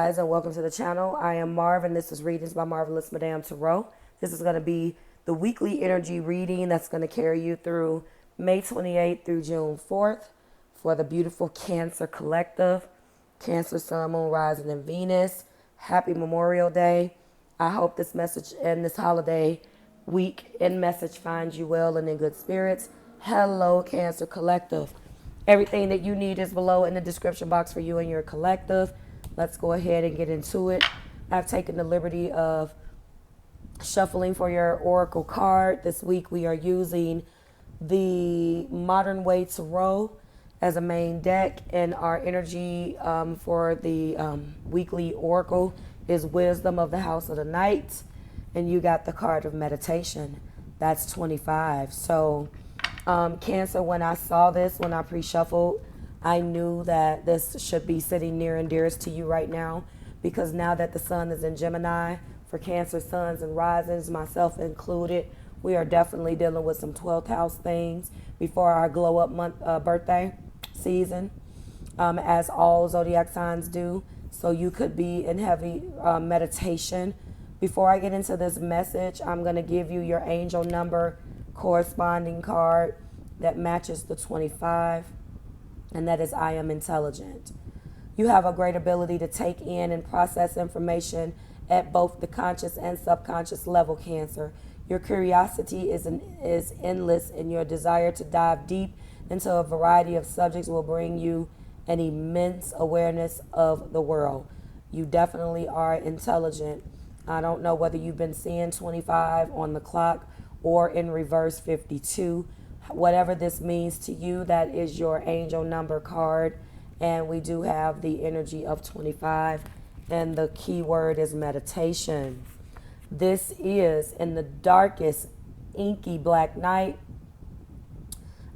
guys, and welcome to the channel. I am Marv, and this is Readings by Marvelous Madame THRU. This is going to be the weekly energy reading that's going to carry you through May 28th through June 4th for the beautiful Cancer Collective. Cancer, Sun, Moon, Rising, and Venus. Happy Memorial Day. I hope this message and this holiday week and message finds you well and in good spirits. Hello, Cancer Collective. Everything that you need is below in the description box for you and your collective. Let's go ahead and get into it. I've taken the liberty of shuffling for your oracle card. This week we are using the Modern Way THRU as a main deck, and our energy for the weekly oracle is Wisdom of the House of the Night, and you got the card of meditation. That's 25. So Cancer, when I saw this, when I pre-shuffled, I knew that this should be sitting near and dearest to you right now, because now that the sun is in Gemini, for Cancer suns and risings, myself included, we are definitely dealing with some 12th house things before our glow up month birthday season, as all zodiac signs do. So you could be in heavy meditation. Before I get into this message, I'm going to give you your angel number corresponding card that matches the 25. And that is I am intelligent. You have a great ability to take in and process information at both the conscious and subconscious level, Cancer. Your curiosity is endless, and your desire to dive deep into a variety of subjects will bring you an immense awareness of the world. You definitely are intelligent. I don't know whether you've been seeing 25 on the clock or in reverse 52. Whatever this means to you, that is your angel number card. And we do have the energy of 25. And the key word is meditation. This is in the darkest, inky black night.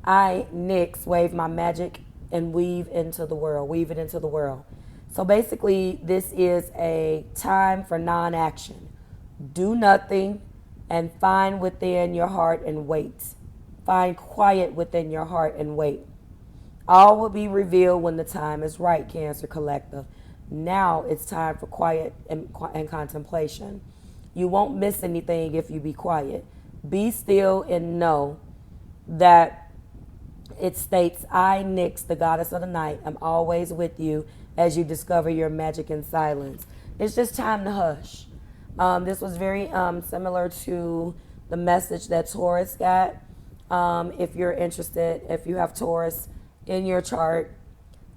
I, Nyx, wave my magic and weave into the world. Weave it into the world. So basically, this is a time for non-action. Do nothing and find within your heart and wait. Find quiet within your heart and wait. All will be revealed when the time is right, Cancer Collective. Now it's time for quiet and contemplation. You won't miss anything if you be quiet. Be still and know that it states, I, Nyx, the goddess of the night, am always with you as you discover your magic in silence. It's just time to hush. This was very similar to the message that Taurus got. If you're interested, if you have Taurus in your chart,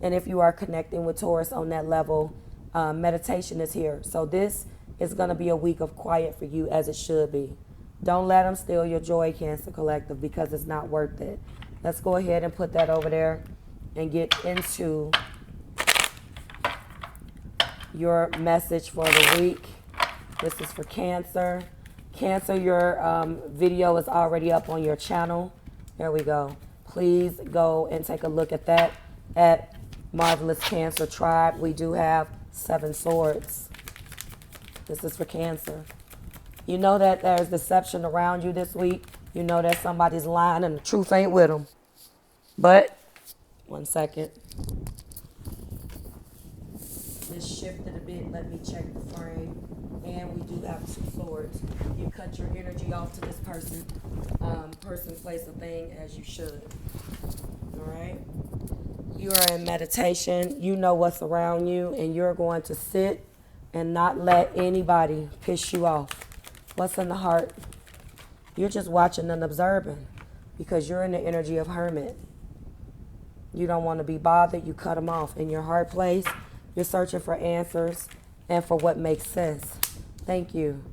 and if you are connecting with Taurus on that level, meditation is here. So this is going to be a week of quiet for you, as it should be. Don't let them steal your joy, Cancer Collective, because it's not worth it. Let's go ahead and put that over there and get into your message for the week. This is for Cancer. Cancer, your video is already up on your channel. There we go. Please go and take a look at that at Marvelous Cancer Tribe. We do have 7 swords. This is for Cancer. You know that there's deception around you this week. You know that somebody's lying and the truth ain't with them. But, one second. This shifted a bit. Let me check the frame. And we do have 2 swords. You cut your energy off to this person, place, or thing, as you should. All right? You are in meditation. You know what's around you, and you're going to sit and not let anybody piss you off. What's in the heart? You're just watching and observing, because you're in the energy of hermit. You don't want to be bothered. You cut them off. In your heart place, you're searching for answers and for what makes sense. Thank you.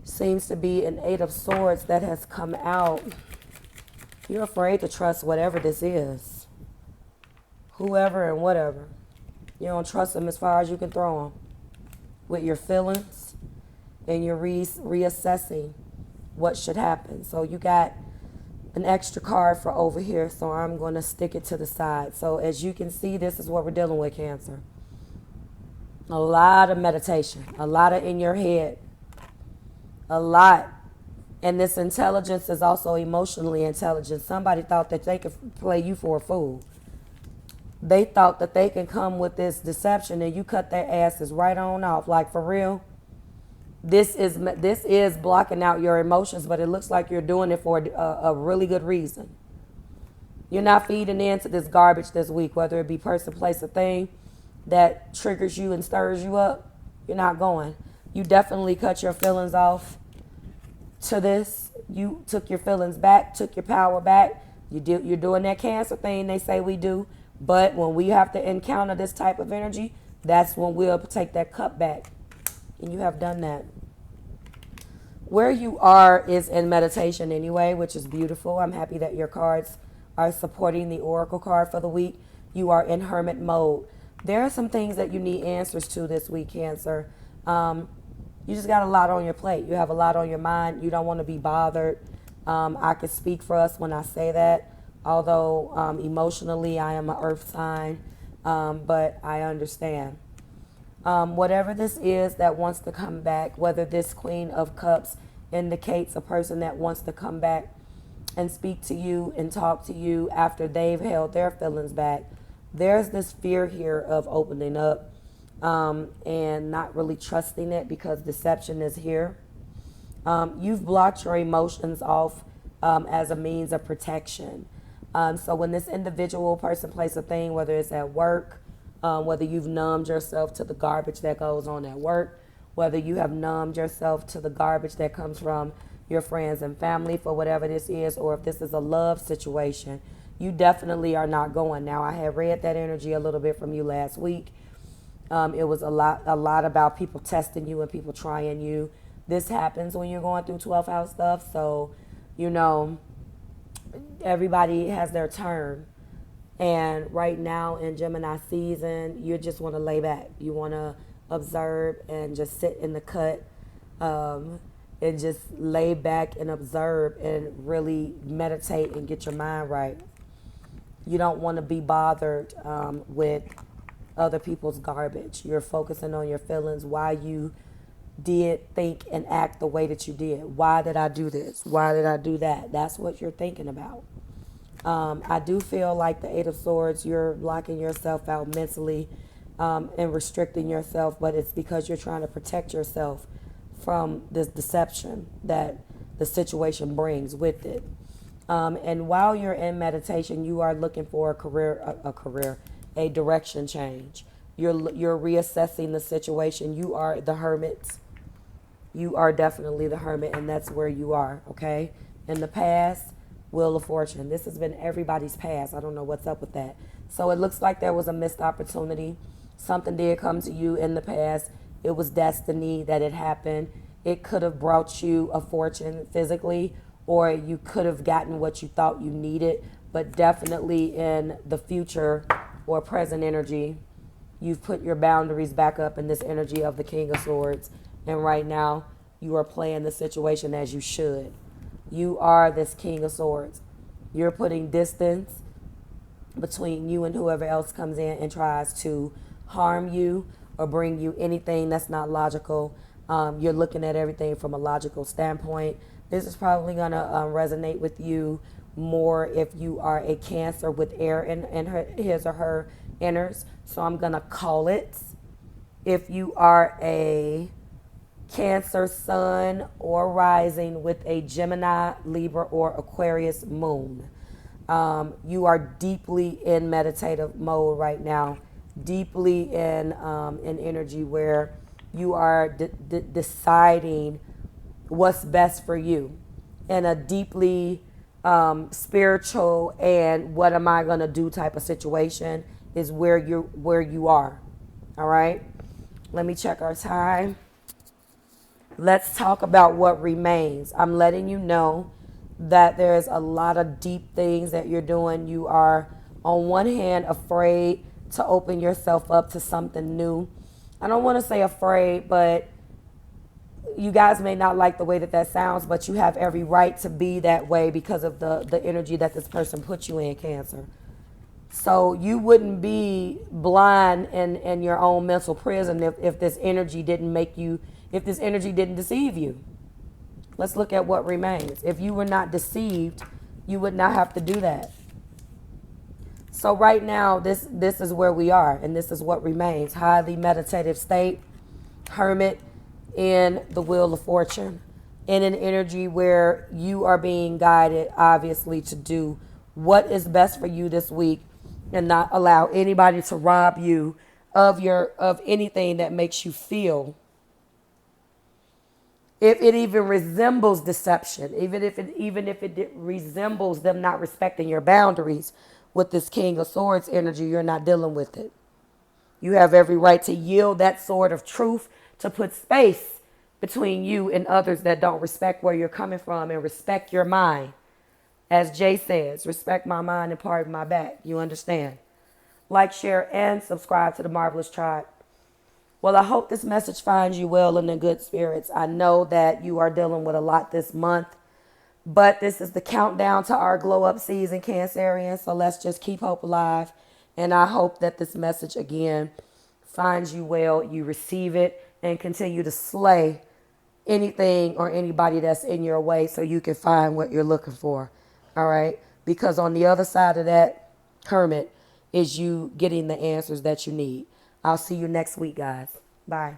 Seems to be an 8 of Swords that has come out. You're afraid to trust whatever this is. Whoever and whatever. You don't trust them as far as you can throw them. With your feelings, and you're reassessing what should happen. So you got an extra card for over here, so I'm going to stick it to the side. So as you can see, this is what we're dealing with, Cancer. A lot of meditation, a lot of in your head, a lot. And this intelligence is also emotionally intelligent. Somebody thought that they could play you for a fool. They thought that they can come with this deception and you cut their asses right on off. Like, for real. This is blocking out your emotions, but it looks like you're doing it for a really good reason. You're not feeding into this garbage this week, whether it be person, place, or thing that triggers you and stirs you up. You're not going. You definitely cut your feelings off to this. You took your feelings back, took your power back. You're doing that Cancer thing they say we do. But when we have to encounter this type of energy, that's when we'll take that cup back. And you have done that. Where you are is in meditation anyway, which is beautiful. I'm happy that your cards are supporting the oracle card for the week. You are in hermit mode. There are some things that you need answers to this week, Cancer. You just got a lot on your plate. You have a lot on your mind. You don't want to be bothered. I could speak for us when I say that. Although emotionally I am an earth sign, but I understand. Whatever this is that wants to come back, whether this Queen of Cups indicates a person that wants to come back and speak to you and talk to you after they've held their feelings back, there's this fear here of opening up and not really trusting it because deception is here. You've blocked your emotions off as a means of protection. So when this individual, person, place, or thing, whether it's at work, whether you've numbed yourself to the garbage that goes on at work, whether you have numbed yourself to the garbage that comes from your friends and family for whatever this is, or if this is a love situation, you definitely are not going. Now, I had read that energy a little bit from you last week. It was a lot about people testing you and people trying you. This happens when you're going through 12th house stuff. So, you know, everybody has their turn. And right now in Gemini season, you just want to lay back. You want to observe and just sit in the cut and just lay back and observe and really meditate and get your mind right. You don't want to be bothered with other people's garbage. You're focusing on your feelings, why you did think and act the way that you did. Why did I do this? Why did I do that? That's what you're thinking about. I do feel like the Eight of Swords, you're blocking yourself out mentally and restricting yourself, but it's because you're trying to protect yourself from this deception that the situation brings with it. And while you're in meditation, you are looking for a direction change. You're reassessing the situation. You are the hermit. You are definitely the hermit, and that's where you are, okay? In the past, Wheel of Fortune. This has been everybody's past. I don't know what's up with that. So it looks like there was a missed opportunity. Something did come to you in the past. It was destiny that it happened. It could have brought you a fortune physically, or you could have gotten what you thought you needed. But definitely in the future or present energy, you've put your boundaries back up in this energy of the King of Swords. And right now, you are playing the situation as you should. You are this King of Swords. You're putting distance between you and whoever else comes in and tries to harm you or bring you anything that's not logical. You're looking at everything from a logical standpoint. This is probably going to resonate with you more if you are a Cancer with air in his or her inners. So I'm going to call it. If you are a Cancer sun or rising with a Gemini, Libra, or Aquarius moon, you are deeply in meditative mode right now, deeply in energy where you are deciding what's best for you, in a deeply spiritual and what am I gonna do type of situation is where you are. All right, let me check our time. Let's talk about what remains. I'm letting you know that there's a lot of deep things that you're doing. You are, on one hand, afraid to open yourself up to something new. I don't want to say afraid, but you guys may not like the way that sounds, but you have every right to be that way because of the energy that this person put you in, Cancer. So you wouldn't be blind in your own mental prison if this energy didn't make you, if this energy didn't deceive you. Let's look at what remains. If you were not deceived, you would not have to do that. So right now, this is where we are, and this is what remains. Highly meditative state, Hermit in the Wheel of Fortune, in an energy where you are being guided, obviously, to do what is best for you this week and not allow anybody to rob you of anything that makes you feel, if it even resembles deception, even if it resembles them not respecting your boundaries. With this King of Swords energy, you're not dealing with it. You have every right to yield that sword of truth, to put space between you and others that don't respect where you're coming from and respect your mind. As Jay says, respect my mind and pardon my back. You understand? Like, share, and subscribe to the Marvelous Tribe. Well, I hope this message finds you well and in good spirits. I know that you are dealing with a lot this month, but this is the countdown to our glow up season, Cancerian. So let's just keep hope alive. And I hope that this message again finds you well, you receive it, and continue to slay anything or anybody that's in your way so you can find what you're looking for. All right? Because on the other side of that, Hermit, is you getting the answers that you need. I'll see you next week, guys. Bye.